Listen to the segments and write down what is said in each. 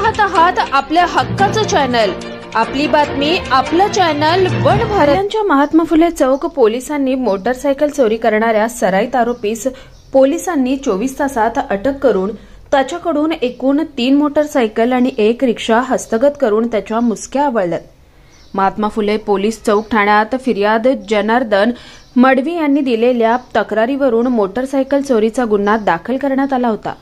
पाहत आहात आपल्या हक्काचं चॅनल, आपली बातमी आपलं चॅनल वन भारतच्या महात्मा फुले चौक पोलिसांनी मोटरसायकल चोरी करणाऱ्या सराईत आरोपीस पोलिसांनी 24 तासात अटक करून त्याच्याकडून एकूण 3 मोटरसायकल आणि 1 रिक्षा हस्तगत करून त्याच्या मुसक्या आवळल्यात। महात्मा फुले पोलीस चौक ठाण्यात फिर्याद जनार्दन मडवी यांनी दिलेल्या तक्रारीवरून मोटरसायकल चोरीचा गुन्हा दाखल करण्यात आला होता।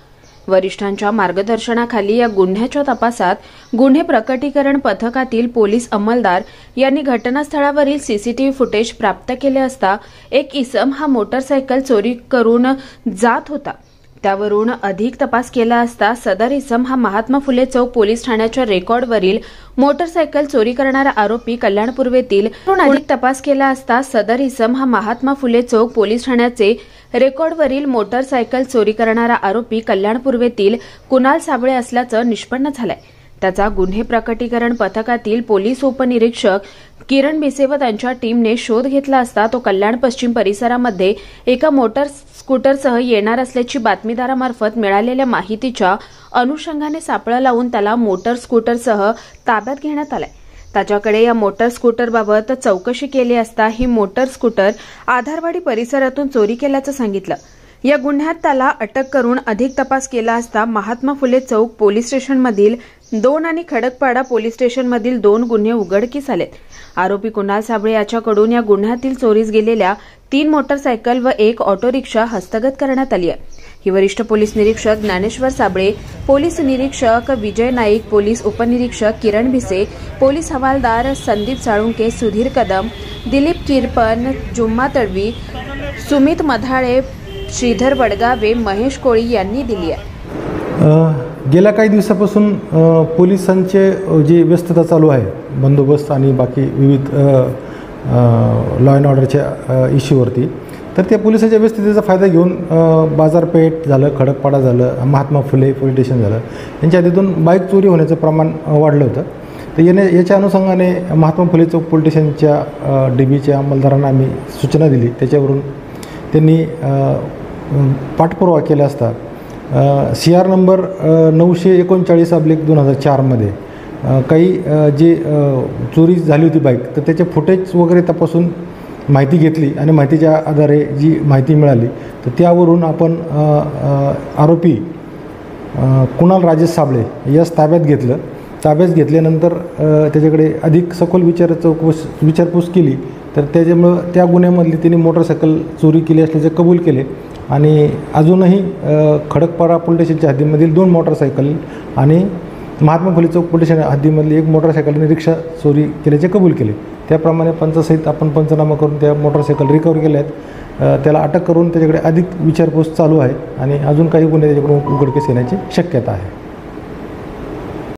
वरिष्ठांच्या मार्गदर्शनाखाली या गुन्ह्याच्या तपासात गुन्हे प्रकटीकरण पथकातील पोलीस अंमलदार यांनी घटनास्थळावरील सीसीटीव्ही फुटेज प्राप्त केले असता एक इसम हा मोटरसायकल चोरी करून जात होता। त्यावरून अधिक तपास केला असता सदर इसम हा महात्मा फुले चौक पोलीस ठाण्याच्या रेकॉर्डवरील मोटरसायकल चोरी करणारा आरोपी कल्याण पूर्वेतील अधिक तपास केला असता सदर इसम हा महात्मा फुले चौक पोलीस ठाण्याचे रेकॉर्डवरील मोटरसायकल चोरी करणारा आरोपी कल्याण पूर्वेतील कुणाल साबळे असल्याचं निष्पन्न झालंय। त्याचा गुन्हे प्रकटीकरण पथकातील पोलीस उपनिरीक्षक किरण भिसे व त्यांच्या टीमने शोध घेतला असता तो कल्याण पश्चिम परिसरामध्ये एका मोटर स्कूटरसह येणार असल्याची बातमीदारामार्फत मिळालेल्या माहितीच्या अनुषंगाने सापळा लावून त्याला मोटर स्कूटरसह ताब्यात घेण्यात आलाय। त्याच्याकडे या मोटर स्कूटरबाबत चौकशी केली असता ही मोटर स्कूटर आधारवाडी परिसरातून चोरी केल्याचं सांगितलं। या गुन्ह्यात त्याला अटक करून अधिक तपास केला असता महात्मा फुले चौक पोलीस स्टेशनमधील 2 आणि खडकपाडा पोलीस स्टेशनमधील 2 गुन्हे उघडकीस आलेत। आरोपी कुणाल साबळे याच्याकडून या गुन्ह्यातील चोरीस गेलेल्या 3 मोटरसायकल व 1 ऑटो रिक्षा हस्तगत करण्यात आली आहे। ही वरिष्ठ पोलीस निरीक्षक ज्ञानेश्वर साबळे, पोलीस निरीक्षक विजय नाईक, पोलीस उपनिरीक्षक किरण भिसे, पोलीस हवालदार संदीप साळुंके, सुधीर कदम, दिलीप किरपन, जुम्मा तडवी, सुमित मधाळे, श्रीधर वडगावे, महेश कोळी यांनी दिली आहे। गेल्या काही दिवसापासून पोलिसांचे जी व्यस्तता चालू आहे बंदोबस्त आणि बाकी विविध लॉ अँड ऑर्डरच्या इश्यूवरती, तर त्या पोलिसांच्या व्यस्ततेचा फायदा घेऊन बाजारपेठ झालं, खडकपाडा झालं, महात्मा फुले पोलीस स्टेशन झालं, यांच्या हद्दीतून बाईक चोरी होण्याचं प्रमाण वाढलं होतं। तर याच्या अनुषंगाने महात्मा फुले चौक पोलीस स्टेशनच्या डीबीच्या अंमलदारांना आम्ही सूचना दिली। त्याच्यावरून त्यांनी पाठपुरावा केला असता CR नंबर 939/2004 मध्ये काही जे चोरी झाली होती बाईक, तर त्याचे फुटेज वगैरे तपासून माहिती घेतली आणि माहितीच्या आधारे जी माहिती मिळाली तर त्यावरून आपण आरोपी कुणाल राजेश साबळे यास ताब्यात घेतलं। ताब्यात घेतल्यानंतर त्याच्याकडे अधिक सखोल विचारपूस केली तर त्याच्यामुळं त्या गुन्ह्यामधली त्यांनी मोटरसायकल चोरी केली असल्याचे कबूल केले आणि अजूनही खडकपाडा पोलीस स्टेशनच्या हद्दीमधील 2 मोटरसायकल आणि महात्मा फुले चौक पोलीस स्टेशन हद्दीमधली 1 मोटरसायकल आणि रिक्षा चोरी केल्याचे कबूल केले। त्याप्रमाणे पंचासहित आपण पंचनामा करून त्या मोटरसायकल रिकव्हर केल्या आहेत। त्याला अटक करून त्याच्याकडे अधिक विचारपूस चालू आहे आणि अजून काही गुन्हे त्याच्याकडून उघडकीस येण्याची शक्यता आहे।